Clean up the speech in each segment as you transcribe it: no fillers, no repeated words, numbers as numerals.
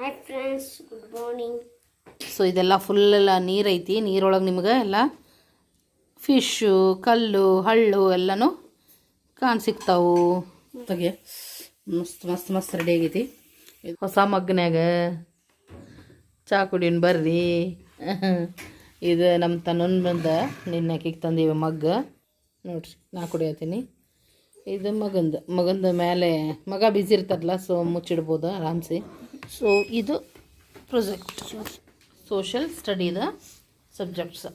Hi friends, good morning. So ಇದೆಲ್ಲ full ಎಲ್ಲ ನೀರೈತಿ. ನೀರೊಳಗೆ ನಿಮ್ಗೆ ಎಲ್ಲ ಫಿಶ್ಶು, ಕಲ್ಲು, ಹಳ್ಳು ಎಲ್ಲನೂ ಕಾಣಸಿಕ್ತಾವು. ತೆಗೆ ಮಸ್ತ್ ಮಸ್ತ್ ಮಸ್ತ್ ರೆಡಿ ಆಗೈತಿ. ಹೊಸ ಮಗ್ನ್ಯಾಗ ಚಾ ಕುಡಿಯೋಣ ಬರ್ರಿ. ಇದು ನಮ್ಮ ತನ್ನೊಂದು ಬಂದ ನಿನ್ನೆ ಅಕ್ಕಿಗೆ ತಂದೀವಿ ಮಗ್ಗ ನೋಡ್ರಿ. ನಾ ಕುಡಿಯತ್ತೀನಿ. ಇದು ಮಗಂದು ಮೇಲೆ ಮಗ ಬಿಸಿ ಇರ್ತಾರಲ್ಲ, ಸೊ ಮುಚ್ಚಿಡ್ಬೋದು ಆರಾಮ್ಸೆ. ಸೊ ಇದು ಪ್ರೊಜೆಕ್ಟ್ ಸೋಷಲ್ ಸ್ಟಡಿದ ಸಬ್ಜೆಕ್ಟ್ಸ್.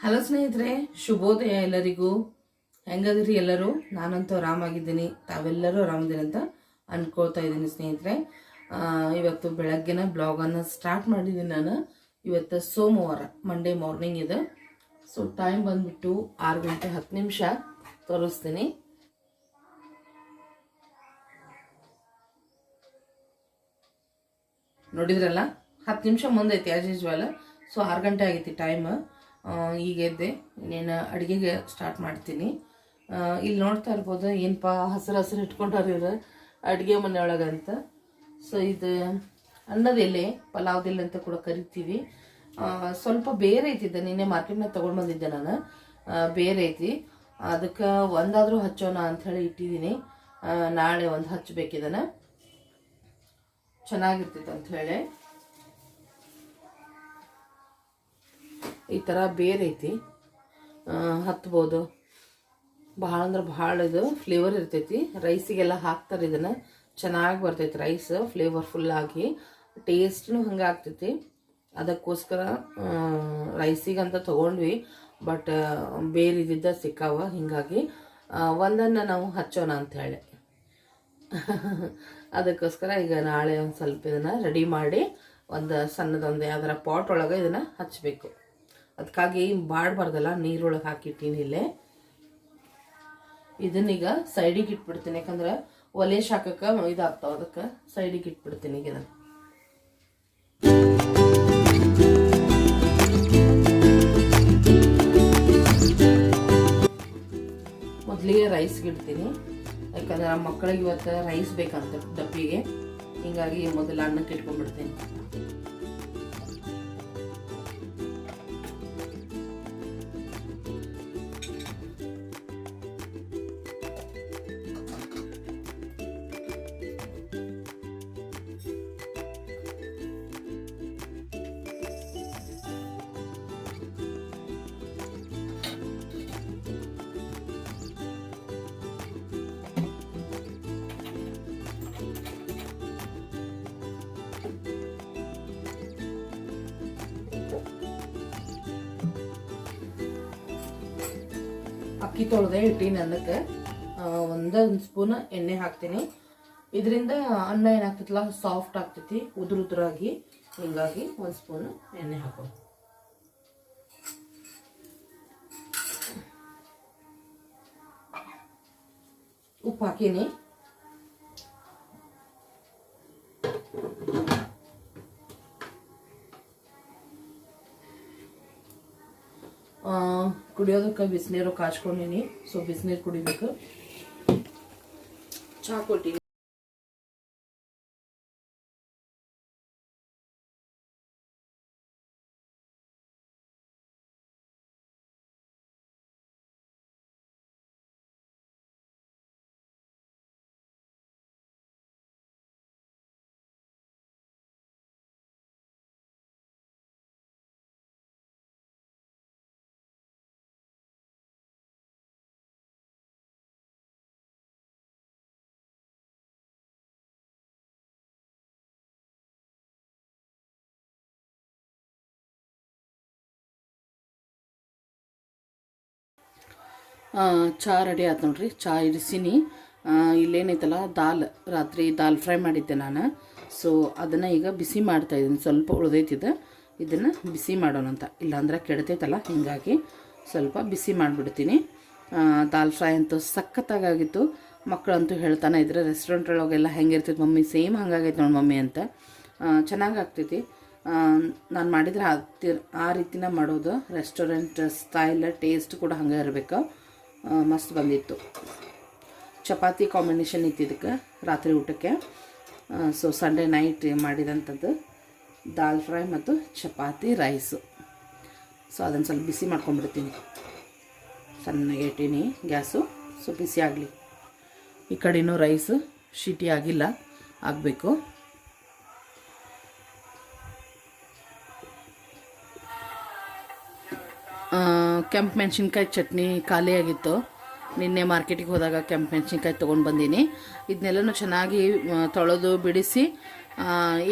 ಹಲೋ ಸ್ನೇಹಿತರೆ, ಶುಭೋದಯ ಎಲ್ಲರಿಗೂ. ಹೆಂಗದ್ರಿ ಎಲ್ಲರೂ? ನಾನಂತೂ ಆರಾಮಾಗಿದ್ದೀನಿ, ತಾವೆಲ್ಲರೂ ಆರಾಮದಿರಿ ಅಂತ ಅಂದ್ಕೊಳ್ತಾ ಇದ್ದೀನಿ ಸ್ನೇಹಿತರೆ. ಇವತ್ತು ಬೆಳಗ್ಗೆನ ಬ್ಲಾಗನ್ನು ಸ್ಟಾರ್ಟ್ ಮಾಡಿದ್ದೀನಿ ನಾನು. ಇವತ್ತು ಸೋಮವಾರ, ಮಂಡೇ ಮಾರ್ನಿಂಗ್ ಇದೆ. ಸೊ ಟೈಮ್ ಬಂದ್ಬಿಟ್ಟು 6:10 ತೋರಿಸ್ತೀನಿ. ನೋಡಿದ್ರಲ್ಲ, 10 ನಿಮಿಷ ಮುಂದೈತಿ ಆ್ಯಸ್ ಯೂಶ್ವಲ್. ಸೊ 6 ಗಂಟೆ ಆಗೈತಿ ಟೈಮ್. ಈಗ ಎದ್ದೆ ಇನ್ನೇನು ಅಡುಗೆಗೆ ಸ್ಟಾರ್ಟ್ ಮಾಡ್ತೀನಿ. ಇಲ್ಲಿ ನೋಡ್ತಾ ಇರ್ಬೋದು ಏನಪ್ಪ ಹಸಿರು ಹಸಿರು ಇಟ್ಕೊಂಡವ್ರು ಇವ್ರು ಅಡುಗೆ ಮನೆಯೊಳಗಂತ. ಸೊ ಇದು ಅನ್ನದ ಎಲೆ, ಪಲಾವ್ದ ಎಲೆ ಅಂತ ಕೂಡ ಕರಿತೀವಿ. ಸ್ವಲ್ಪ ಬೇರೆ ಐತಿದ್ದೆ, ನಿನ್ನೆ ಮಾರ್ಕೆಟ್ನಾಗ ತೊಗೊಂಡು ಬಂದಿದ್ದೆ ನಾನು. ಬೇರೆ ಐತಿ, ಅದಕ್ಕೆ ಒಂದಾದರೂ ಹಚ್ಚೋಣ ಅಂಥೇಳಿ ಇಟ್ಟಿದ್ದೀನಿ. ನಾಳೆ ಒಂದು ಹಚ್ಚಬೇಕಿದನ್ನು, ಚೆನ್ನಾಗಿರ್ತೈತೆ ಅಂಥೇಳಿ. ಈ ಥರ ಬೇರೆ ಐತಿ, ಹತ್ಬೋದು. ಭಾಳ ಅಂದ್ರೆ ಭಾಳ ಇದು ಫ್ಲೇವರ್ ಇರ್ತೈತಿ. ರೈಸಿಗೆಲ್ಲ ಹಾಕ್ತಾರೆ ಇದನ್ನು, ಚೆನ್ನಾಗಿ ಬರ್ತೈತಿ ರೈಸ್ ಫ್ಲೇವರ್ಫುಲ್ಲಾಗಿ. ಟೇಸ್ಟ್ನು ಹಂಗೆ ಆಗ್ತೈತಿ. ಅದಕ್ಕೋಸ್ಕರ ರೈಸಿಗಂತ ತೊಗೊಂಡ್ವಿ, ಬಟ್ ಬೇರೆ ಇದ್ದಿದ್ದ ಸಿಕ್ಕಾವ. ಹೀಗಾಗಿ ಒಂದನ್ನು ನಾವು ಹಚ್ಚೋಣ ಅಂಥೇಳಿ ಅದಕ್ಕೋಸ್ಕರ ಈಗ ನಾಳೆ ಒಂದು ಸ್ವಲ್ಪ ಇದನ್ನು ರೆಡಿ ಮಾಡಿ ಒಂದು ಸಣ್ಣದೊಂದು ಯಾವ್ದಾರ ಪಾಟ್ ಒಳಗೆ ಇದನ್ನು ಹಚ್ಚಬೇಕು. ಅದಕ್ಕಾಗಿ ಬಾಡಬಾರ್ದಲ್ಲ, ನೀರೊಳಗೆ ಹಾಕಿಟ್ಟಿನಿ ಇಲ್ಲೇ. ಇದನ್ನೀಗ ಸೈಡಿಗೆ ಇಟ್ಬಿಡ್ತೀನಿ, ಯಾಕಂದ್ರೆ ಒಲೆ ಶಾಖಕ್ಕೆ ಇದಾಗ್ತಾವ. ಅದಕ್ಕೆ ಸೈಡಿಗೆ ಇಟ್ಬಿಡ್ತೀನಿ ಈಗ ಇದನ್ನು. ಮೊದಲಿಗೆ ರೈಸ್ಗೆ ಇಡ್ತೀನಿ, ಯಾಕಂದ್ರೆ ನಮ್ಮ ಮಕ್ಕಳಿಗೆ ಇವತ್ತು ರೈಸ್ ಬೇಕಂತ ಡಬ್ಬಿಗೆ. ಹೀಗಾಗಿ ಮೊದಲು ಅನ್ನಕ್ಕೆ ಇಟ್ಕೊಂಡ್ಬಿಡ್ತೀನಿ. ಅಕ್ಕಿ ತೊಳೆದೆ ಇಟ್ಟಿನಿ ಅನ್ನಕ್ಕೆ. ಒಂದು ಸ್ಪೂನ್ ಎಣ್ಣೆ ಹಾಕ್ತೀನಿ. ಇದರಿಂದ ಅನ್ನ ಏನಾಗ್ತೈತಲ್ಲ ಸಾಫ್ಟ್ ಆಗ್ತೈತಿ, ಉದುರಾಗಿ. ಹೀಗಾಗಿ 1 ಸ್ಪೂನ್ ಎಣ್ಣೆ ಹಾಕೋದು. ಉಪ್ಪು ಹಾಕೀನಿ. ಕುಡಿಯೋದಕ್ಕೆ ಬಿಸಿನೀರು ಕಾಚ್ಕೊಂಡಿನಿ. ಸೊ ಬಿಸಿನೀರು ಕುಡಿಬೇಕು. ಚಹಾ ಕೊಟ್ಟಿನಿ. ಚಹಾ ರೆಡಿ ಆಯ್ತು ನೋಡ್ರಿ. ಚಹಾ ಇಡಿಸೀನಿ. ಇಲ್ಲೇನೈತಲ್ಲ ರಾತ್ರಿ ದಾಲ್ ಫ್ರೈ ಮಾಡಿದ್ದೆ ನಾನು. ಸೊ ಅದನ್ನು ಈಗ ಬಿಸಿ ಮಾಡ್ತಾಯಿದ್ದೀನಿ. ಸ್ವಲ್ಪ ಉಳ್ದೈತಿದೆ, ಇದನ್ನು ಬಿಸಿ ಮಾಡೋಣ ಅಂತ, ಇಲ್ಲಾಂದ್ರೆ ಕೆಡ್ತೈತಲ್ಲ. ಹೀಗಾಗಿ ಸ್ವಲ್ಪ ಬಿಸಿ ಮಾಡಿಬಿಡ್ತೀನಿ. ದಾಲ್ ಫ್ರೈ ಅಂತೂ ಸಖತ್ತಾಗಿತ್ತು. ಮಕ್ಕಳಂತೂ ಹೇಳ್ತಾನೆ ಇದ್ರೆ ರೆಸ್ಟೋರೆಂಟ್ ಒಳಗೆಲ್ಲ ಹೆಂಗಿರ್ತೈತೆ ಮಮ್ಮಿ, ಸೇಮ್ ಹಂಗಾಗೈತೆ ನೋಡಿ ಮಮ್ಮಿ ಅಂತ. ಚೆನ್ನಾಗಿ ಆಗ್ತೈತಿ. ನಾನು ಮಾಡಿದರೆ ಆ ರೀತಿನ ಮಾಡೋದು. ರೆಸ್ಟೋರೆಂಟ್ ಸ್ಟೈಲ್ ಟೇಸ್ಟ್ ಕೂಡ ಹಂಗೆ ಇರಬೇಕು. ಮಸ್ತ್ ಬಂದಿತ್ತು. ಚಪಾತಿ ಕಾಂಬಿನೇಷನ್ ಇತ್ತು ಇದಕ್ಕೆ ರಾತ್ರಿ ಊಟಕ್ಕೆ. ಸೊ ಸಂಡೇ ನೈಟ್ ಮಾಡಿದಂಥದ್ದು ದಾಲ್ ಫ್ರೈ ಮತ್ತು ಚಪಾತಿ ರೈಸು. ಸೊ ಅದನ್ನು ಸ್ವಲ್ಪ ಬಿಸಿ ಮಾಡ್ಕೊಂಡ್ಬಿಡ್ತೀನಿ. ಸಣ್ಣಗೆ ಇಟ್ಟೀನಿ ಗ್ಯಾಸು. ಸೊ ಬಿಸಿ ಆಗಲಿ. ಈ ಕಡೆನೂ ರೈಸು ಶೀಟಿ ಆಗಿಲ್ಲ, ಆಗಬೇಕು. ಕೆಂಪು ಮೆಣಸಿನ್ಕಾಯಿ ಚಟ್ನಿ ಖಾಲಿಯಾಗಿತ್ತು. ನಿನ್ನೆ ಮಾರ್ಕೆಟಿಗೆ ಹೋದಾಗ ಕೆಂಪು ಮೆಣಸಿನ್ಕಾಯಿ ತೊಗೊಂಡು ಬಂದೀನಿ. ಇದನ್ನೆಲ್ಲನೂ ಚೆನ್ನಾಗಿ ತೊಳೆದು ಬಿಡಿಸಿ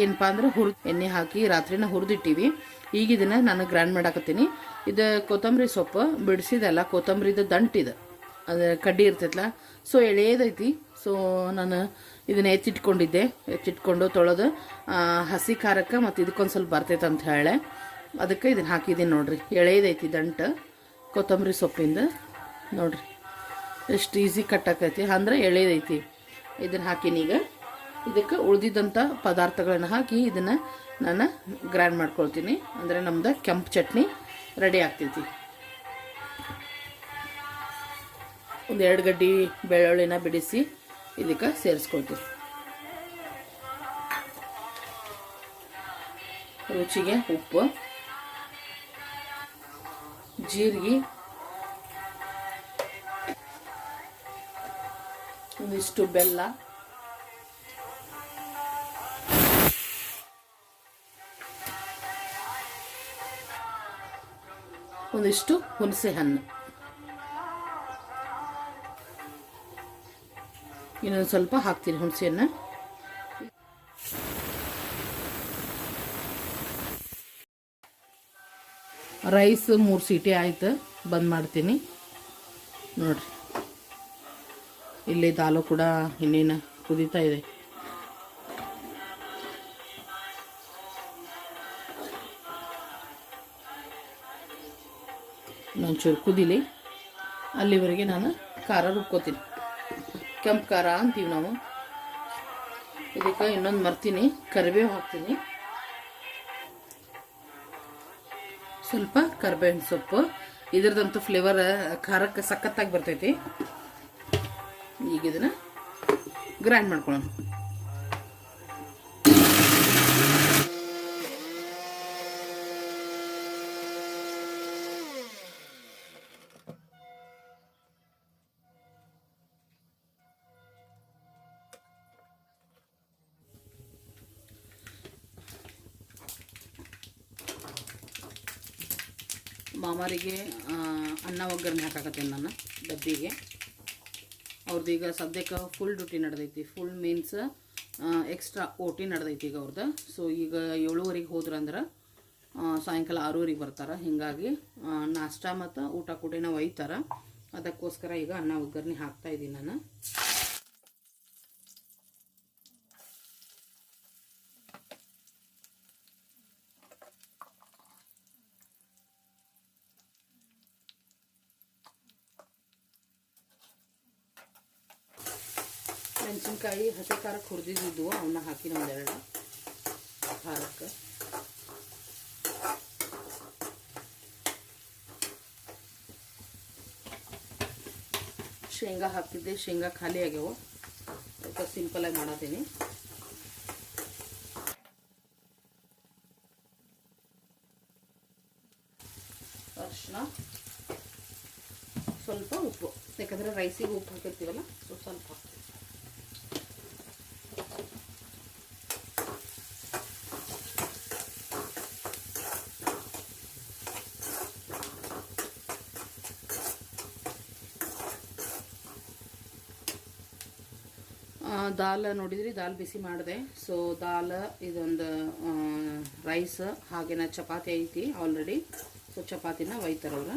ಏನಪ್ಪ ಅಂದ್ರೆ ಎಣ್ಣೆ ಹಾಕಿ ರಾತ್ರಿನ ಹುರಿದಿಟ್ಟಿವಿ. ಈಗ ಇದನ್ನು ನಾನು ಗ್ರೈಂಡ್ ಮಾಡಾಕತ್ತೀನಿ. ಇದು ಕೊತ್ತಂಬರಿ ಸೊಪ್ಪು ಬಿಡಿಸಿದೆಲ್ಲ, ಕೊತ್ತಂಬರಿದು ದಂಟಿದೆ, ಅದು ಕಡ್ಡಿ ಇರ್ತೈತಲ್ಲ, ಸೊ ಎಳೆಯದೈತಿ. ಸೊ ನಾನು ಇದನ್ನು ಎತ್ತಿಟ್ಕೊಂಡು ತೊಳೆದು ಹಸಿ ಖಾರಕ್ಕೆ ಮತ್ತು ಇದಕ್ಕೊಂದು ಸ್ವಲ್ಪ ಬರ್ತೈತೆ ಅಂತ ಹೇಳೆ ಅದಕ್ಕೆ ಇದನ್ನು ಹಾಕಿದ್ದೀನಿ. ನೋಡಿರಿ, ಎಳೆಯದೈತಿ ದಂಟು ಕೊತ್ತಂಬರಿ ಸೊಪ್ಪಿಂದ. ನೋಡಿರಿ ಎಷ್ಟು ಈಸಿ ಕಟ್ಟಾಕೈತಿ, ಅಂದ್ರೆ ಎಳೆದೈತಿ. ಇದನ್ನು ಹಾಕಿನಿ. ಈಗ ಇದಕ್ಕೆ ಉಳಿದಿದ್ದಂಥ ಪದಾರ್ಥಗಳನ್ನು ಹಾಕಿ ಇದನ್ನು ನಾನು ಗ್ರೈಂಡ್ ಮಾಡ್ಕೊಳ್ತೀನಿ. ಅಂದರೆ ನಮ್ದು ಕೆಂಪು ಚಟ್ನಿ ರೆಡಿ ಆಗ್ತೈತಿ. ಒಂದು 2 ಗಡ್ಡಿ ಬೆಳ್ಳುಳ್ಳಿನ ಬಿಡಿಸಿ ಇದಕ್ಕೆ ಸೇರಿಸ್ಕೊಳ್ತೀವಿ. ರುಚಿಗೆ ಉಪ್ಪು, ಜೀರಿಗೆ, ಒಂದಿಷ್ಟು ಬೆಲ್ಲ, ಒಂದಿಷ್ಟು ಹುಣಸೆ ಹಣ್ಣು, ಇನ್ನೊಂದು ಸ್ವಲ್ಪ ಹಾಕ್ತೀನಿ ಹುಣಸೆಹಣ್ಣು. ರೈಸ್ 3 ಸೀಟಿ ಆಯ್ತು, ಬಂದ್ ಮಾಡ್ತೀನಿ. ನೋಡ್ರಿ, ಇಲ್ಲಿ ದಾಲು ಕೂಡ ಇನ್ನೇನು ಕುದೀತಾ ಇದೆ. ಒಂಚೂರು ಕುದಿಲಿ, ಅಲ್ಲಿವರೆಗೆ ನಾನು ಖಾರ ರುಬ್ಕೋತೀನಿ. ಕೆಂಪು ಖಾರ ಅಂತೀವಿ ನಾವು. ಇದಕ್ಕೆ ಇನ್ನೊಂದು ಮರ್ತೀನಿ, ಕರಿಬೇವು ಹಾಕ್ತೀನಿ. ಸ್ವಲ್ಪ ಕರಿಬೇವಿನ ಸೊಪ್ಪು, ಇದ್ರದಂತೂ ಫ್ಲೇವರ್ ಖಾರಕ್ಕೆ ಸಖತ್ತಾಗಿ ಬರ್ತೈತಿ. ಈಗ ಇದನ್ನು ಗ್ರೈಂಡ್ ಮಾಡ್ಕೊಳ್ಳೋಣ. ಮಾಮಾರಿಗೆ ಅನ್ನ ಒಗ್ಗರಣೆ ಹಾಕಾಕತ್ತೀನಿ ನಾನು ಡಬ್ಬಿಗೆ. ಅವ್ರದ್ದು ಈಗ ಸದ್ಯಕ್ಕೆ ಫುಲ್ ಡ್ಯೂಟಿ ನಡೆದೈತಿ. ಫುಲ್ ಮೀನ್ಸ್ ಎಕ್ಸ್ಟ್ರಾ OT ನಡೆದೈತಿ ಈಗ ಅವ್ರದ್ದು. ಸೊ ಈಗ 7:30 ಹೋದ್ರಂದ್ರೆ ಸಾಯಂಕಾಲ 6:00 ಬರ್ತಾರೆ. ಹೀಗಾಗಿ ನಾಷ್ಟ ಮತ್ತು ಊಟ ಕೂಡಿನ ಒಯ್ತಾರೆ. ಅದಕ್ಕೋಸ್ಕರ ಈಗ ಅನ್ನ ಒಗ್ಗರಣೆ ಹಾಕ್ತಾಯಿದ್ದೀನಿ ನಾನು. ಮೆಣಸಿನ್ಕಾಯಿ ಹಸಿ ಖಾರಕ್ಕೆ ಹುರಿದಿದ್ದು ಅವನ್ನ ಹಾಕಿ ಒಂದೆರಡು ಖಾರಕ್ಕೆ. ಶೇಂಗಾ ಹಾಕ್ತಿದ್ದೆ, ಶೇಂಗಾ ಖಾಲಿ ಆಗ್ಯಾವ. ಸ್ವಲ್ಪ ಸಿಂಪಲಾಗಿ ಮಾಡತ್ತೀನಿ. ಅರಿಶಿನ, ಸ್ವಲ್ಪ ಉಪ್ಪು, ಯಾಕಂದರೆ ರೈಸಿಗೆ ಉಪ್ಪು ಹಾಕಿರ್ತೀವಲ್ಲ, ಸ್ವಲ್ಪ ಹಾಕ್ತೀವಿ. ದಾಲ್ ನೋಡಿದ್ರಿ, ದಾಲ್ ಬಿಸಿ ಮಾಡಿದೆ. ಸೊ ದಾಲ್ ಇದೊಂದು ರೈಸ್ ಹಾಗೇನ ಚಪಾತಿ ಐತಿ ಆಲ್ರೆಡಿ. ಸೊ ಚಪಾತಿನ ಒಯ್ತಾರವ್ರು.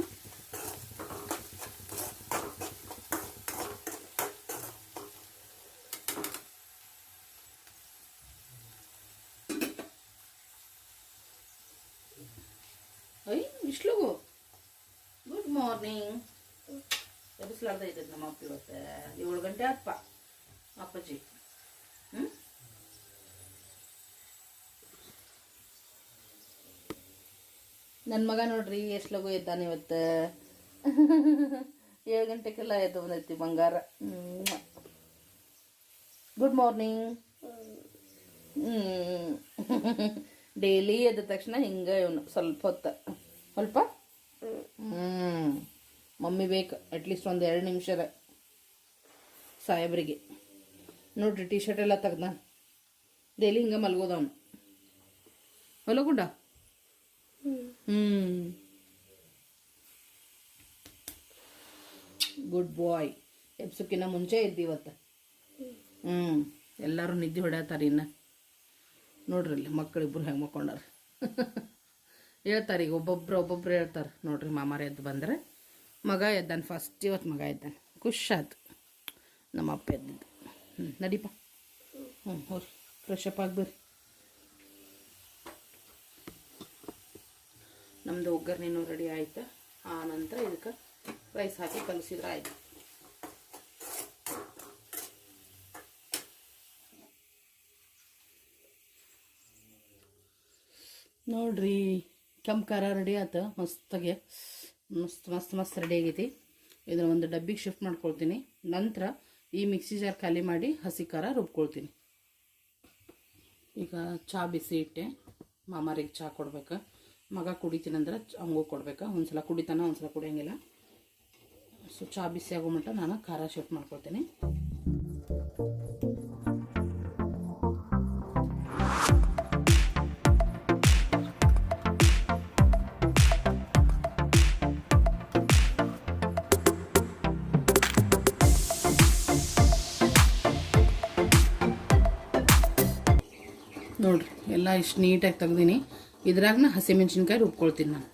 ಇಷ್ಟ್ಲಗು ಗುಡ್ ಮಾರ್ನಿಂಗ್. ಎಬ್ಬಿಸ್ಲಾರ್ದೈತದ ನಮ್ಮ ಅಪ್ಪ ಇವತ್ತು. 7 ಗಂಟೆ ಅಪ್ಪ ಅಪ್ಪಾಜಿ. ನನ್ನ ಮಗ ನೋಡ್ರಿ ಎಷ್ಟು ಲಗು ಎದ್ದಾನೆ ಇವತ್ತು 7 ಗಂಟೆಗೆಲ್ಲ ಎದ್ದು ಬಂದೈತಿ ಬಂಗಾರ. Good morning. ಡೈಲಿ ಎದ್ದ ತಕ್ಷಣ ಹಿಂಗೆ ಇವನು ಸ್ವಲ್ಪ ಮಮ್ಮಿ ಬೇಕು ಅಟ್ಲೀಸ್ಟ್ ಒಂದು 2 ನಿಮಿಷದ ಸಾಹೇಬ್ರಿಗೆ. ನೋಡ್ರಿ ಟಿ ಶರ್ಟ್ ಎಲ್ಲ ತೆಗ್ದ ಡೈಲಿ ಹಿಂಗೆ ಮಲ್ಗೋದವನು ಹೊಲಗುಂಡ. ಗುಡ್ ಬಾಯ್. ಎಬ್ಸಕ್ಕಿನ್ನ ಮುಂಚೆ ಇದ್ದೀವತ್ತು. ಎಲ್ಲರೂ ನಿದ್ದೆ ಹೊಡ್ಯಾತಾರೆ. ಇನ್ನು ನೋಡ್ರಿ ಇಲ್ಲಿ ಮಕ್ಕಳಿಬ್ರು ಹೆಂಗೆ ಮಕ್ಕೊಂಡಾರ. ಹೇಳ್ತಾರೆ ಈಗ ಒಬ್ಬೊಬ್ರು ಹೇಳ್ತಾರೆ ನೋಡ್ರಿ. ಮಾಮಾರ ಎದ್ದು ಬಂದರೆ ಮಗ ಎದ್ದಾನೆ ಫಸ್ಟ್. ಇವತ್ತು ಮಗ ಎದ್ದಾನೆ, ಖುಷಾಯ್ತು. ನಮ್ಮ ಅಪ್ಪ ಎದ್ದಿದ್ದು. ನಡೀಪ. ಹೋರಿ ಫ್ರೆಶ್ ಅಪ್ ಆಗ್ಬರ್ರಿ. ನಮ್ಮದು ಒಗ್ಗರಣೆನೂ ರೆಡಿ ಆಯ್ತು. ಆ ನಂತರ ಇದಕ್ಕೆ ರೈಸ್ ಹಾಕಿ ಕಲಸಿದ್ರೆ ಆಯ್ತು. ನೋಡ್ರಿ ಕೆಂಪು ಖಾರ ರೆಡಿ ಆಯ್ತು. ಮಸ್ತಾಗೆ ಮಸ್ತ್ ರೆಡಿ ಆಗೈತಿ. ಇದನ್ನು ಒಂದು ಡಬ್ಬಿಗೆ ಶಿಫ್ಟ್ ಮಾಡ್ಕೊಳ್ತೀನಿ. ನಂತರ ಈ ಮಿಕ್ಸಿ ಜಾರ್ ಖಾಲಿ ಮಾಡಿ ಹಸಿ ಖಾರ ರುಬ್ಕೊಳ್ತೀನಿ. ಈಗ ಚಹಾ ಬಿಸಿ ಇಟ್ಟೆ. ಮಾಮಾರಿಗೆ ಚಹಾ ಕೊಡ್ಬೇಕು. ಮಗ ಕುಡಿತೀನಂದ್ರೆ ಹಂಗೂ ಕೊಡ್ಬೇಕು. ಒಂದ್ಸಲ ಕುಡಿತಾನ, ಒಂದ್ಸಲ ಕುಡಿಯೋಂಗಿಲ್ಲ. ಸೊ ಚಹಾ ಬಿಸಿ ಆಗೋ ಮಟ್ಟ ನಾನು ಖಾರ ಶಿಫ್ಟ್ ಮಾಡ್ಕೊಳ್ತೀನಿ. ನೋಡ್ರಿ ಎಲ್ಲ ಇಷ್ಟು ನೀಟಾಗಿ ತೆಗ್ದೀನಿ. ಇದ್ರಾಗ ಹಸಿಮೆಣ್ಸಿನ್ಕಾಯಿ ರುಬ್ಕೊಳ್ತೀನಿ ನಾನು.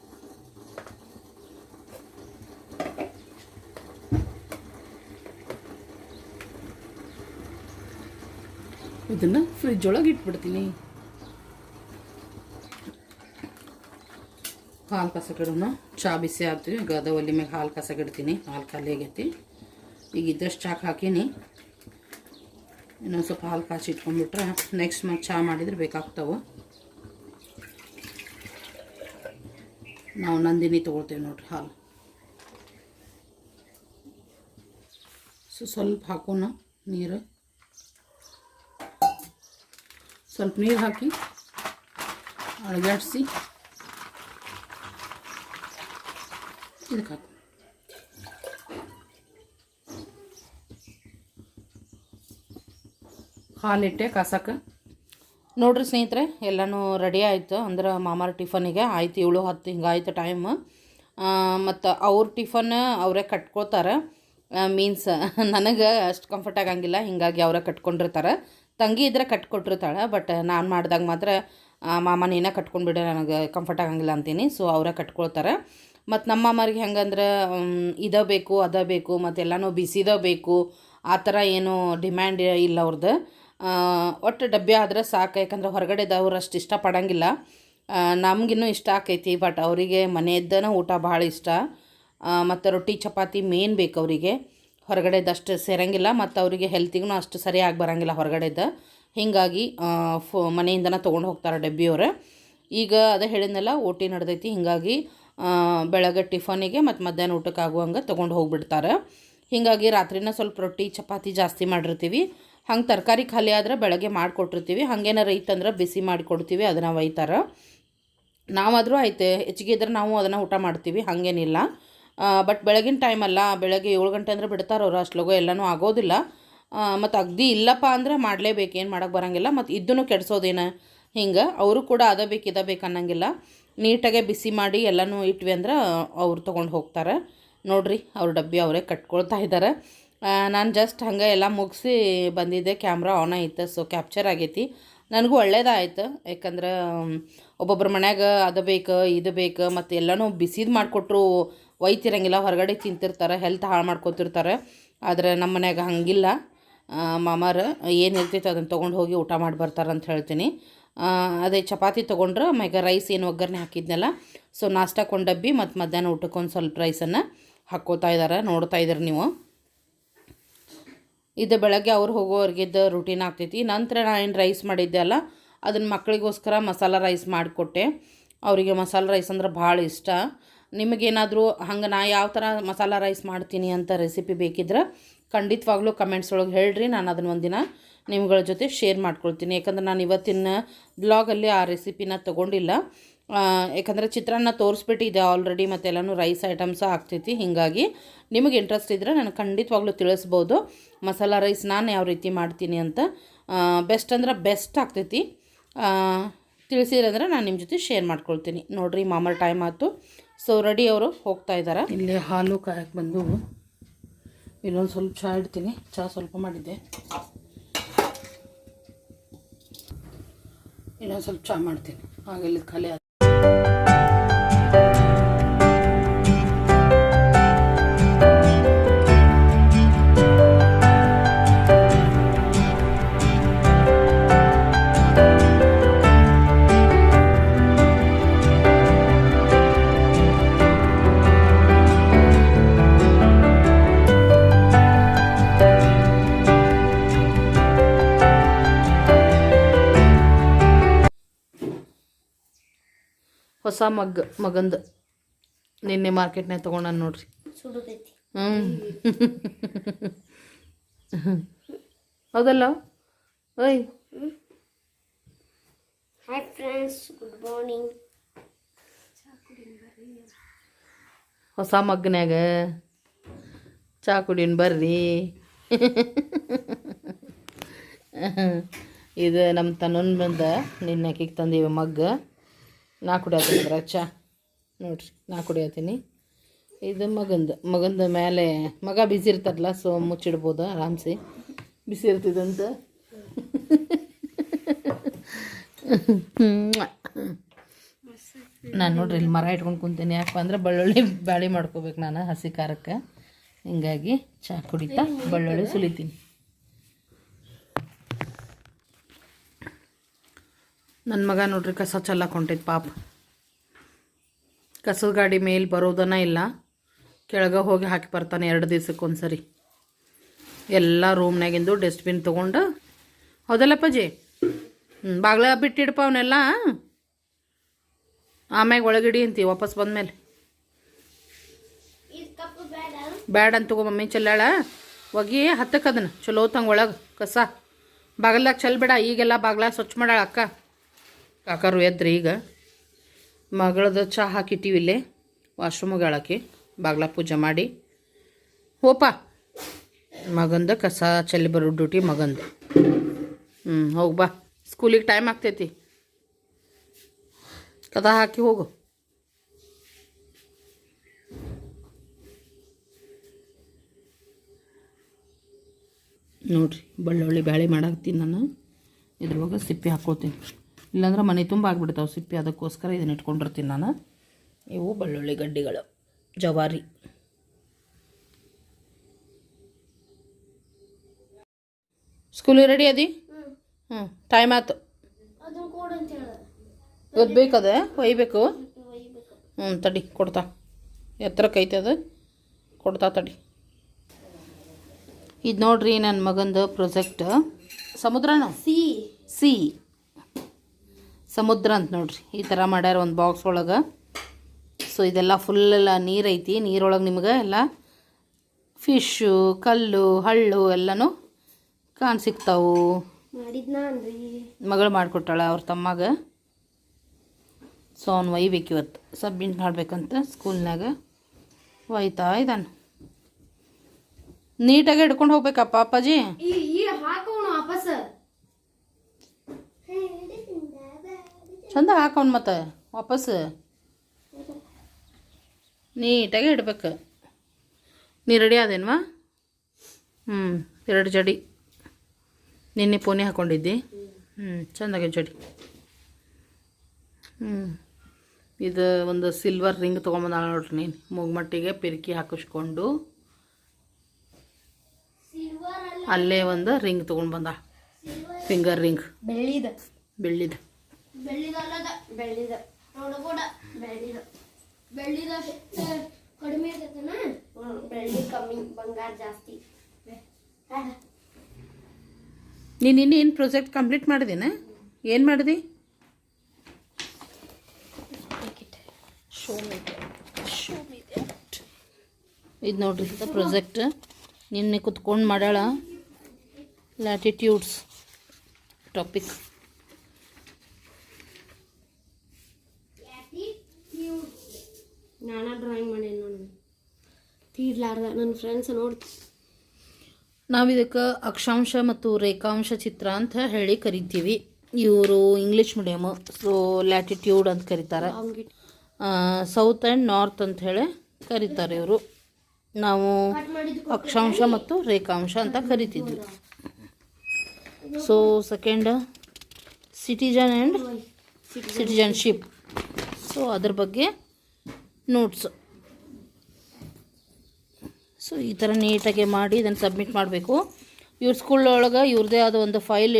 ಇದನ್ನು ಫ್ರಿಜ್ ಒಳಗೆ ಇಟ್ಬಿಡ್ತೀನಿ. ಹಾಲು ಕಸಗಿಡೋಣ. ಚಹಾ ಬಿಸಿ ಹಾಕ್ತೀವಿ. ಈಗ ಅದ ಒಲೆ ಮ್ಯಾಗ ಹಾಲು ಕಸಗಿಡ್ತೀನಿ. ಹಾಲು ಖಾಲಿ ಆಗೈತಿ. ಈಗ ಇದ್ದಷ್ಟು ಚಾಕ್ ಹಾಕೀನಿ. ಇನ್ನೊಂದು ಸ್ವಲ್ಪ ಹಾಲು ಕಾಸಿ ಇಟ್ಕೊಂಡ್ಬಿಟ್ರೆ ನೆಕ್ಸ್ಟ್ ಮತ್ತೆ ಚಹಾ ಮಾಡಿದ್ರೆ ಬೇಕಾಗ್ತಾವೆ. ನಾವು ನಂದಿನಿ ತೊಗೊಳ್ತೇವೆ ನೋಡ್ರಿ ಹಾಲು. ಸ್ವಲ್ಪ ಹಾಕೋಣ ನೀರು. ಸ್ವಲ್ಪ ನೀರು ಹಾಕಿ ಅಳಗಾಡಿಸಿ ಇದಕ್ಕೆ ಹಾಕಿ. ಹಾಲಿಟ್ಟೆ ಕಾಸಕ್ಕೆ. ನೋಡ್ರಿ ಸ್ನೇಹಿತರೆ ಎಲ್ಲನೂ ರೆಡಿ ಆಯಿತು. ಅಂದ್ರೆ ಮಾಮಾರ ಟಿಫನಿಗೆ ಆಯ್ತು 7-10 ಹಿಂಗಾಯ್ತು ಟೈಮ್. ಮತ್ತು ಅವ್ರ ಟಿಫನ್ ಅವರೇ ಕಟ್ಕೋತಾರೆ. ಮೀನ್ಸ್ ನನಗೆ ಅಷ್ಟು ಕಂಫರ್ಟ್ ಆಗಂಗಿಲ್ಲ, ಹೀಗಾಗಿ ಅವರೇ ಕಟ್ಕೊಂಡಿರ್ತಾರೆ. ತಂಗಿ ಇದ್ರೆ ಕಟ್ಕೊಟ್ಟಿರ್ತಾಳೆ. ಬಟ್ ನಾನು ಮಾಡಿದಾಗ ಮಾತ್ರ ಮಾಮ ನೀನೇ ಕಟ್ಕೊಂಡ್ಬಿಡ, ನನಗೆ ಕಂಫರ್ಟ್ ಆಗಂಗಿಲ್ಲ ಅಂತೀನಿ. ಸೊ ಅವರೇ ಕಟ್ಕೊಳ್ತಾರೆ. ಮತ್ತು ನಮ್ಮ ಮಾಮಾರಿಗೆ ಹೆಂಗಂದ್ರೆ ಇದೇ ಬೇಕು ಅದೇ ಬೇಕು ಮತ್ತು ಎಲ್ಲನೂ ಬಿಸಿದೇ ಬೇಕು ಆ ಥರ ಏನು ಡಿಮ್ಯಾಂಡ್ ಇಲ್ಲ ಅವ್ರದ್ದು. ಒಟ್ಟು ಡಬ್ಬೆ ಆದರೆ ಸಾಕು. ಯಾಕಂದ್ರೆ ಹೊರಗಡೆದವ್ರು ಅಷ್ಟು ಇಷ್ಟಪಡೋಂಗಿಲ್ಲ. ನಮಗಿನ್ನೂ ಇಷ್ಟ ಆಕೈತಿ. ಬಟ್ ಅವರಿಗೆ ಮನೆಯದ್ದನ ಊಟ ಭಾಳ ಇಷ್ಟ. ಮತ್ತು ರೊಟ್ಟಿ ಚಪಾತಿ ಮೇನ್ ಬೇಕು ಅವರಿಗೆ. ಹೊರಗಡೆದಷ್ಟು ಸೇರಂಗಿಲ್ಲ. ಮತ್ತು ಅವರಿಗೆ ಹೆಲ್ತಿಗೂ ಅಷ್ಟು ಸರಿಯಾಗಿ ಬರೋಂಗಿಲ್ಲ ಹೊರಗಡೆದು. ಹೀಗಾಗಿ ಮನೆಯಿಂದನೇ ತೊಗೊಂಡು ಹೋಗ್ತಾರೆ ಡಬ್ಬಿಯವ್ರು. ಈಗ ಅದೇ ಹೇಳಿದ್ನಲ್ಲ ಓಟಿ ನಡೆದೈತಿ. ಹೀಗಾಗಿ ಬೆಳಗ್ಗೆ ಟಿಫನಿಗೆ ಮತ್ತು ಮಧ್ಯಾಹ್ನ ಊಟಕ್ಕೆ ಆಗುವಂಗೆ ತೊಗೊಂಡು ಹೋಗ್ಬಿಡ್ತಾರೆ. ಹೀಗಾಗಿ ರಾತ್ರಿನ ಸ್ವಲ್ಪ ರೊಟ್ಟಿ ಚಪಾತಿ ಜಾಸ್ತಿ ಮಾಡಿರ್ತೀವಿ. ಹಂಗೆ ತರಕಾರಿ ಖಾಲಿ ಆದರೆ ಬೆಳಗ್ಗೆ ಮಾಡಿಕೊಟ್ಟಿರ್ತೀವಿ. ಹಾಗೇನಾರು ಇತ್ತಂದ್ರೆ ಬಿಸಿ ಮಾಡಿಕೊಡ್ತೀವಿ, ಅದನ್ನು ಒಯ್ತಾರೆ. ನಾವಾದರೂ ಆಯ್ತು ಹೆಚ್ಚಿಗೆ ಇದ್ರೆ ನಾವು ಅದನ್ನು ಊಟ ಮಾಡ್ತೀವಿ, ಹಾಗೇನಿಲ್ಲ. ಬಟ್ ಬೆಳಗಿನ ಟೈಮಲ್ಲ, ಬೆಳಗ್ಗೆ 7 ಗಂಟೆ ಅಂದರೆ ಬಿಡ್ತಾರೆ ಅವರು. ಅಷ್ಟಲಗೋ ಎಲ್ಲನೂ ಆಗೋದಿಲ್ಲ. ಮತ್ತು ಅಗದಿ ಇಲ್ಲಪ್ಪ ಅಂದರೆ ಮಾಡಲೇಬೇಕು, ಏನು ಮಾಡೋಕ್ಕೆ ಬರೋಂಗಿಲ್ಲ. ಮತ್ತು ಇದನ್ನು ಕೆಡಿಸೋದೇನು, ಹಿಂಗೆ ಅವರು ಕೂಡ ಅದ ಬೇಕು ಅನ್ನೋಂಗಿಲ್ಲ. ನೀಟಾಗೆ ಬಿಸಿ ಮಾಡಿ ಎಲ್ಲನೂ ಇಟ್ವಿ ಅಂದ್ರೆ ಅವ್ರು ತೊಗೊಂಡು ಹೋಗ್ತಾರೆ. ನೋಡಿರಿ ಅವ್ರ ಡಬ್ಬಿ ಅವರೇ ಕಟ್ಕೊಳ್ತಾ ಇದ್ದಾರೆ. ನಾನು ಜಸ್ಟ್ ಹಂಗೆ ಎಲ್ಲ ಮುಗಿಸಿ ಬಂದಿದ್ದೆ. ಕ್ಯಾಮ್ರಾ ಆನ್ ಆಯ್ತು. ಸೊ ಕ್ಯಾಪ್ಚರ್ ಆಗೈತಿ. ನನಗೂ ಒಳ್ಳೇದಾಯ್ತು. ಯಾಕಂದ್ರೆ ಒಬ್ಬೊಬ್ಬರ ಮನ್ಯಾಗ ಅದು ಬೇಕು ಇದು ಬೇಕು ಮತ್ತು ಎಲ್ಲನೂ ಬಿಸಿದು ಮಾಡಿಕೊಟ್ರು ಒಯ್ತಿರಂಗಿಲ್ಲ, ಹೊರಗಡೆ ತಿಂತಿರ್ತಾರೆ, ಹೆಲ್ತ್ ಹಾಳು ಮಾಡ್ಕೊತಿರ್ತಾರೆ. ಆದರೆ ನಮ್ಮ ಮನ್ಯಾಗ ಹಂಗಿಲ್ಲ. ಮಾಮಾರ ಏನು ಇರ್ತೈತೆ ಅದನ್ನು ತೊಗೊಂಡು ಹೋಗಿ ಊಟ ಮಾಡಿ ಬರ್ತಾರೆ ಅಂತ ಹೇಳ್ತೀನಿ. ಅದೇ ಚಪಾತಿ ತೊಗೊಂಡ್ರೆ ಆಮ್ಯಾಗ ರೈಸ್ ಏನು ಒಗ್ಗರಣೆ ಹಾಕಿದ್ನಲ್ಲ, ಸೊ ನಾಷ್ಟಕ್ಕೆ ಒಂದು ಡಬ್ಬಿ ಮತ್ತು ಮಧ್ಯಾಹ್ನ ಊಟಕ್ಕೆ ಒಂದು ಸ್ವಲ್ಪ ರೈಸನ್ನು ಹಾಕ್ಕೋತಾ ಇದ್ದಾರೆ. ನೋಡ್ತಾ ಇದ್ದೀರಿ ನೀವು. ಇದು ಬೆಳಗ್ಗೆ ಅವ್ರು ಹೋಗೋವ್ರಿಗಿದ್ದು ರೂಟೀನ್ ಆಗ್ತೈತಿ. ನಂತರ ನಾನು ಏನು ರೈಸ್ ಮಾಡಿದ್ದೆ ಅಲ್ಲ, ಅದನ್ನು ಮಕ್ಕಳಿಗೋಸ್ಕರ ಮಸಾಲ ರೈಸ್ ಮಾಡಿಕೊಟ್ಟೆ. ಅವರಿಗೆ ಮಸಾಲೆ ರೈಸ್ ಅಂದ್ರೆ ಭಾಳ ಇಷ್ಟ. ನಿಮಗೇನಾದರೂ ಹಂಗೆ ನಾ ಯಾವ ಥರ ಮಸಾಲ ರೈಸ್ ಮಾಡ್ತೀನಿ ಅಂತ ರೆಸಿಪಿ ಬೇಕಿದ್ರೆ ಖಂಡಿತವಾಗ್ಲೂ ಕಮೆಂಟ್ಸ್ ಒಳಗೆ ಹೇಳ್ರಿ. ನಾನು ಅದನ್ನು ಒಂದಿನ ನಿಮ್ಗಳ ಜೊತೆ ಶೇರ್ ಮಾಡ್ಕೊಳ್ತೀನಿ. ಯಾಕಂದ್ರೆ ನಾನು ಇವತ್ತಿನ ಬ್ಲಾಗಲ್ಲಿ ಆ ರೆಸಿಪಿನ ತೊಗೊಂಡಿಲ್ಲ. ಯಾಕಂದರೆ ಚಿತ್ರಾನ್ನ ತೋರಿಸ್ಬಿಟ್ಟಿದೆ ಆಲ್ರೆಡಿ, ಮತ್ತು ಎಲ್ಲನೂ ರೈಸ್ ಐಟಮ್ಸ ಆಗ್ತೈತಿ. ಹೀಗಾಗಿ ನಿಮಗೆ ಇಂಟ್ರೆಸ್ಟ್ ಇದ್ದರೆ ನನಗೆ ಖಂಡಿತವಾಗ್ಲೂ ತಿಳಿಸ್ಬೋದು ಮಸಾಲ ರೈಸ್ ನಾನು ಯಾವ ರೀತಿ ಮಾಡ್ತೀನಿ ಅಂತ. ಬೆಸ್ಟ್ ಅಂದ್ರೆ ಬೆಸ್ಟ್ ಆಗ್ತೈತಿ. ತಿಳಿಸಿದ್ರೆ ನಾನು ನಿಮ್ಮ ಜೊತೆ ಶೇರ್ ಮಾಡ್ಕೊಳ್ತೀನಿ. ನೋಡಿರಿ ಮಾಮೂಲು ಟೈಮ್ ಆಯಿತು. ಸೊ ರೆಡಿ ಅವರು ಹೋಗ್ತಾ ಇದ್ದಾರೆ. ಇಲ್ಲಿ ಹಾಲು ಕಾಯಕ್ಕೆ ಬಂದು ಇನ್ನೊಂದು ಸ್ವಲ್ಪ ಚಹಾ ಇಡ್ತೀನಿ. ಚಹಾ ಸ್ವಲ್ಪ ಮಾಡಿದ್ದೆ, ಇನ್ನೊಂದು ಸ್ವಲ್ಪ ಚಹಾ ಮಾಡ್ತೀನಿ. ಹಾಗೆ ಇಲ್ಲಿ ಖಾಲಿ ಆಯ್ತು. ಹೊಸ ಮಗಂದು ನಿನ್ನೆ ಮಾರ್ಕೆಟ್ನಾಗ ತೊಗೊಂಡು ನೋಡ್ರಿ. ಸುಡುದೈತಿ. ಹೌದಲ್ಲ? ಓಯ್ ಹಾಯ್ ಫ್ರೆಂಡ್ಸ್, ಗುಡ್ ಮಾರ್ನಿಂಗ್. ಹೊಸ ಮಗ್ನ್ಯಾಗ ಚಹಾ ಕುಡಿಯೋಣ ಬರ್ರಿ. ಇದು ನಮ್ಮ ತನ್ನೊಂದು ಬಂದ ನಿನ್ನೆ ಅಕ್ಕಿಗೆ ತಂದೀವಿ ಮಗ್ಗ. ನಾ ಕುಡಿಯತ್ತೀನಿ ಅದ್ರ ಚಹಾ ನೋಡ್ರಿ. ನಾ ಕುಡಿಯತ್ತೀನಿ. ಇದು ಮಗಂದ ಮೇಲೆ ಮಗ ಬಿಸಿ ಇರ್ತಾರಲ್ಲ, ಸೊ ಮುಚ್ಚಿಡ್ಬೋದು ಆರಾಮ್ಸೆ. ಬಿಸಿ ಇರ್ತಿದಂತ. ನಾನು ನೋಡ್ರಿ ಇಲ್ಲಿ ಮರ ಇಟ್ಕೊಂಡು ಕುಂತೀನಿ. ಯಾಕಪ್ಪ ಅಂದ್ರೆ ಬೆಳ್ಳುಳ್ಳಿ ಬ್ಯಾಳಿ ಮಾಡ್ಕೋಬೇಕು ನಾನು ಹಸಿ ಖಾರಕ್ಕೆ. ಹಿಂಗಾಗಿ ಚಹಾ ಕುಡಿತಾ ಬೆಳ್ಳುಳ್ಳಿ ಸುಲಿತೀನಿ. ನನ್ನ ಮಗ ನೋಡ್ರಿ ಕಸ ಚೆಲ್ಲಕ್ಕೆ ಹೊಂಟೈತೆ ಪಾಪ. ಕಸದ ಗಾಡಿ ಮೇಲೆ ಬರೋದನ್ನ ಇಲ್ಲ, ಕೆಳಗೆ ಹೋಗಿ ಹಾಕಿ ಬರ್ತಾನೆ 2 ದಿವ್ಸಕ್ಕೆ ಸರಿ. ಎಲ್ಲ ರೂಮ್ನಾಗಿಂದು ಡಸ್ಟ್ಬಿನ್ ತೊಗೊಂಡು. ಹೌದಲ್ಲಪ್ಪಾಜಿ? ಬಾಗ್ಲ ಬಿಟ್ಟಿಡಪ್ಪ ಅವನ್ನೆಲ್ಲ. ಆಮ್ಯಾಗ ಒಳಗಿಡಿ ಅಂತೀವಿ ವಾಪಸ್ ಬಂದಮೇಲೆ. ಬ್ಯಾಡ ಅಂತ ತಗೋ ಮಮ್ಮಿ ಚೆಲ್ಲಾಳ. ಹೋಗಿ ಹತ್ತಕ್ಕೆ ಅದನ್ನು ಚಲೋ ತಂಗ ಒಳಗೆ ಕಸ ಬಾಗಲ್ದಾಗ ಚೆಲ್ಬೇಡ. ಈಗೆಲ್ಲ ಬಾಗ್ಲ ಸ್ವಚ್ಛ ಮಾಡಾಳ ಅಕ್ಕ. ಕಾಕರು ಎದ್ರಿ ಈಗ. ಮಗಳದ್ದು ಚಹಾ ಹಾಕಿಟ್ಟಿವಿ ಇಲ್ಲೇ ವಾಶ್ರೂಮಿಗೆ ಹೇಳಕ್ಕೆ. ಬಾಗ್ಲ ಪೂಜೆ ಮಾಡಿ ಹೋಪ. ಮಗಂದು ಕಸ ಚೆಲ್ಲಿ ಬರೋ ಡ್ಯೂಟಿ ಮಗಂದು. ಹೋಗಿ ಬಾ, ಸ್ಕೂಲಿಗೆ ಟೈಮ್ ಆಗ್ತೈತಿ. ಕದ ಹಾಕಿ ಹೋಗು. ನೋಡಿರಿ ಬೆಳ್ಳುಳ್ಳಿ ಬ್ಯಾಳಿ ಮಾಡಾಕ್ತೀನಿ ನಾನು. ಇದ್ರೊಳಗೆ ಸಿಪ್ಪೆ ಹಾಕ್ಕೋತೀನಿ, ಇಲ್ಲಾಂದ್ರೆ ಮನೆ ತುಂಬ ಆಗಿಬಿಡ್ತಾವೆ ಸಿಪ್ಪೆ. ಅದಕ್ಕೋಸ್ಕರ ಇದನ್ನ ಇಟ್ಕೊಂಡಿರ್ತೀನಿ ನಾನು. ಇವು ಬೆಳ್ಳುಳ್ಳಿ ಗಡ್ಡಿಗಳು, ಜವಾರಿ. ಸ್ಕೂಲಿಗೆ ರೆಡಿ ಅದಿ? ಟೈಮ್ ಆಯ್ತು. ಇವತ್ತು ಬೇಕದ ಒಯ್ಬೇಕು. ತಡಿ ಕೊಡ್ತಾ. ಎತ್ತರಕ್ಕೆ ಐತೆ ಅದು, ಕೊಡ್ತಾ ತಡಿ. ಇದು ನೋಡ್ರಿ ನನ್ನ ಮಗಂದು ಪ್ರಾಜೆಕ್ಟ್. ಸಮುದ್ರನ ಸಿ ಸಮುದ್ರ ಅಂತ ನೋಡ್ರಿ. ಈ ಥರ ಮಾಡ್ಯಾರ ಒಂದು ಬಾಕ್ಸ್ ಒಳಗೆ. ಸೊ ಇದೆಲ್ಲ ಫುಲ್ಲೆಲ್ಲ ನೀರೈತಿ. ನೀರೊಳಗೆ ನಿಮ್ಗೆ ಎಲ್ಲ ಫಿಶ್ಶು, ಕಲ್ಲು, ಹಳ್ಳು ಎಲ್ಲನೂ ಸಿಗ್ತಾವು. ಮಗಳು ಮಾಡಿಕೊಟ್ಟಾಳ ಅವ್ರ ತಮ್ಮಾಗ. ಸೊ ಅವ್ನು ಒಯ್ಬೇಕು ಇವತ್ತು, ಸಬ್ಮಿಟ್ ಮಾಡ್ಬೇಕಂತ ಸ್ಕೂಲ್ನಾಗ. ಒಯ್ತಾ ಇದ್ದಾನೆ. ನೀಟಾಗಿ ಹಿಡ್ಕೊಂಡು ಹೋಗ್ಬೇಕಪ್ಪ ಅಪ್ಪಾಜಿ. ಚಂದ ಹಾಕೋನ್ ಮತ್ತೆ ವಾಪಸ್ ನೀಟಾಗಿ ಇಡ್ಬೇಕು. ನೀ ರೆಡಿ ಆದೇನ್ವಾ? 2 ಜಡಿ ನಿನ್ನೆ ಪೋನೆ ಹಾಕ್ಕೊಂಡಿದ್ದಿ. ಚಂದಾಗೆ ಜಡಿ. ಇದು ಒಂದು ಸಿಲ್ವರ್ ರಿಂಗ್ ತೊಗೊಂಬಂದ ನೋಡ್ರಿ. ನೀನು ಮೂಗ್ಮಟ್ಟಿಗೆ ಪಿರ್ಕಿ ಹಾಕಿಸ್ಕೊಂಡು ಅಲ್ಲೇ ಒಂದು ರಿಂಗ್ ತೊಗೊಂಡು ಬಂದ, ಫಿಂಗರ್ ರಿಂಗ್. ಬೆಳ್ಳಿದ ನೀನು ಇನ್ನೇನು ಪ್ರಾಜೆಕ್ಟ್ ಕಂಪ್ಲೀಟ್ ಮಾಡಿದೇನ? ಏನು ಮಾಡಿದಿ? ಇದು ನೋಡ್ರಿ ಪ್ರೊಜೆಕ್ಟ್ ನಿನ್ನೆ ಕುತ್ಕೊಂಡು ಮಾಡ್ಯಾಳ ಲ್ಯಾಟಿಟ್ಯೂಡ್ಸ್ ಟಾಪಿಕ್. ನಾನು ಡ್ರಾಯಿಂಗ್ ಮಾಡೇನಿ ನೋಡಿ ತೀರ್ಲಾರ್ದ ನನ್ನ ಫ್ರೆಂಡ್ಸ್ ನೋಡಿ. ನಾವು ಇದಕ್ಕೆ ಅಕ್ಷಾಂಶ ಮತ್ತು ರೇಖಾಂಶ ಚಿತ್ರ ಅಂತ ಹೇಳಿ ಕರಿತೀವಿ. ಇವರು ಇಂಗ್ಲೀಷ್ ಮೀಡಿಯಮು, ಸೊ ಲ್ಯಾಟಿಟ್ಯೂಡ್ ಅಂತ ಕರೀತಾರೆ. ಸೌತ್ ಆ್ಯಂಡ್ ನಾರ್ತ್ ಅಂತ ಹೇಳಿ ಕರೀತಾರೆ ಇವರು. ನಾವು ಅಕ್ಷಾಂಶ ಮತ್ತು ರೇಖಾಂಶ ಅಂತ ಕರಿತಿದ್ವಿ. So second citizen and citizenship. So ಅದ್ರ ಬಗ್ಗೆ ನೋಟ್ಸ್. ಸೊ ಈ ಥರ ನೀಟಾಗಿ ಮಾಡಿ ಇದನ್ನು ಸಬ್ಮಿಟ್ ಮಾಡಬೇಕು. ಇವ್ರ ಸ್ಕೂಲ್ ಒಳಗೆ ಇವ್ರದ್ದೇ ಆದ ಒಂದು ಫೈಲ್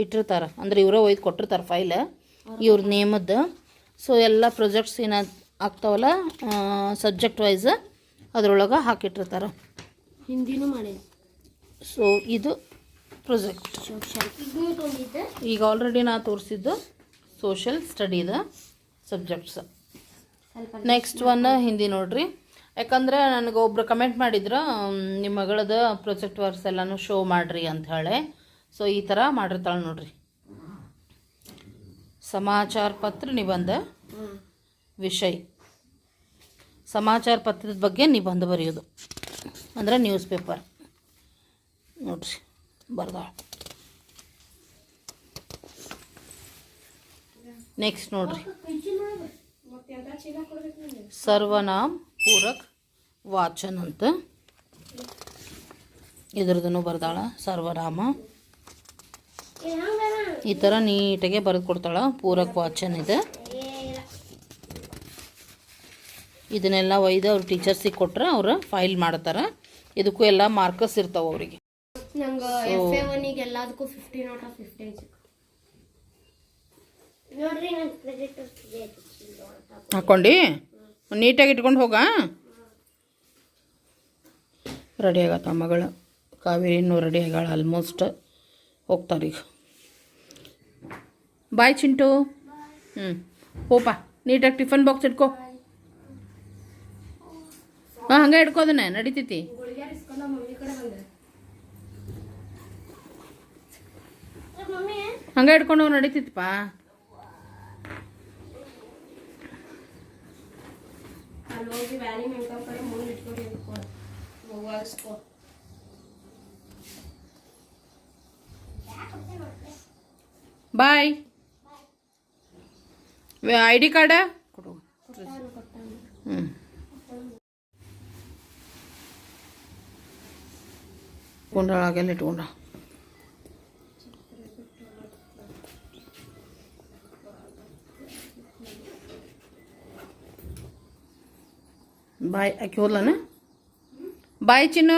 ಇಟ್ಟಿರ್ತಾರೆ, ಅಂದರೆ ಇವರೇ ಒಯ್ದು ಕೊಟ್ಟಿರ್ತಾರೆ ಫೈಲ್ ಇವ್ರ ನೇಮದ್ದು. ಸೊ ಎಲ್ಲ ಪ್ರೊಜೆಕ್ಟ್ಸ್ ಏನು ಆಗ್ತಾವಲ್ಲ ಸಬ್ಜೆಕ್ಟ್ ವೈಸ್ ಅದರೊಳಗೆ ಹಾಕಿಟ್ಟಿರ್ತಾರೆ. ಹಿಂದಿನೂ ಮಾಡೇನಿ. ಸೊ ಇದು ಪ್ರೊಜೆಕ್ಟ್. ಈಗ ಆಲ್ರೆಡಿ ನಾನು ತೋರಿಸಿದ್ದು ಸೋಷಲ್ ಸ್ಟಡಿದ ಸಬ್ಜೆಕ್ಟ್ಸ್. ನೆಕ್ಸ್ಟ್ ಒನ್ ಹಿಂದಿ ನೋಡ್ರಿ. ಯಾಕಂದರೆ ನನಗೆ ಒಬ್ರು ಕಮೆಂಟ್ ಮಾಡಿದ್ರು ನಿಮ್ಮ ಮಗಳದ ಪ್ರೊಜೆಕ್ಟ್ ವರ್ಕ್ಸ್ ಎಲ್ಲನೂ ಶೋ ಮಾಡಿರಿ ಅಂತ ಹೇಳಿ. ಸೊ ಈ ಥರ ಮಾಡಿರ್ತಾಳೆ ನೋಡ್ರಿ. ಸಮಾಚಾರ ಪತ್ರ ನಿಬಂಧ ವಿಷಯ. ಸಮಾಚಾರ ಪತ್ರದ ಬಗ್ಗೆ ನಿಬಂಧ ಬರೆಯೋದು ಅಂದರೆ ನ್ಯೂಸ್ ಪೇಪರ್ ನೋಡ್ರಿ ಬರ್ದಾಳ. ನೆಕ್ಸ್ಟ್ ನೋಡ್ರಿ ಸರ್ವನಾಮ್ ಪೂರಕ್ ವಾಚನ್ ಅಂತ ಇದ್ರದನ್ನು ಬರ್ದಾಳ. ಸರ್ವನಾಮ ಈ ಥರ ನೀಟಾಗೆ ಬರೆದು ಕೊಡ್ತಾಳೆ. ಪೂರಕ್ ವಾಚನ್ ಇದೆ. ಇದನ್ನೆಲ್ಲ ಒಯ್ದು ಅವ್ರ ಟೀಚರ್ಸಿಗೆ ಕೊಟ್ರೆ ಅವ್ರು ಫೈಲ್ ಮಾಡ್ತಾರೆ. ಇದಕ್ಕೂ ಎಲ್ಲ ಮಾರ್ಕಸ್ ಇರ್ತಾವೆ ಅವರಿಗೆ. ನಂಗೆ FA1 ಎಲ್ಲದಕ್ಕೂ 15 out of 15 ನೋಡ್ರಿ. ನನ್ನ ಪ್ರಾಜೆಕ್ಟ್ ಹಾಕ್ಕೊಂಡು ನೀಟಾಗಿ ಇಟ್ಕೊಂಡು ಹೋಗ. ರೆಡಿ ಆಗತ್ತ ಮಗಳು ಕಾವೇರಿನೂ ರೆಡಿ ಆಗಾಳ. ಆಲ್ಮೋಸ್ಟ್ ಹೋಗ್ತಾರೀಗ. ಬಾಯ್ ಚಿಂಟು. ಹೋಪ ನೀಟಾಗಿ ಟಿಫನ್ ಬಾಕ್ಸ್ ಇಟ್ಕೋ. ಹಾಂ ಹಂಗೆ ಇಟ್ಕೋದನ್ನೇ ನಡಿತೈತಿ. ಹಂಗೆ ಇಟ್ಕೊಂಡು ನಡೀತಿತ್ತಪ್ಪ. ಬಾಯ್. ID ಕಾರ್ಡ ಕೊಡು. ಇಟ್ಕೊಂಡಾಗೆಲ್ಲ ಇಟ್ಕೊಂಡ. ಬಾಯ್ ಆಕೆ ಹೋದ್ಲನ. ಬಾಯ್ ಚಿನ್ನು.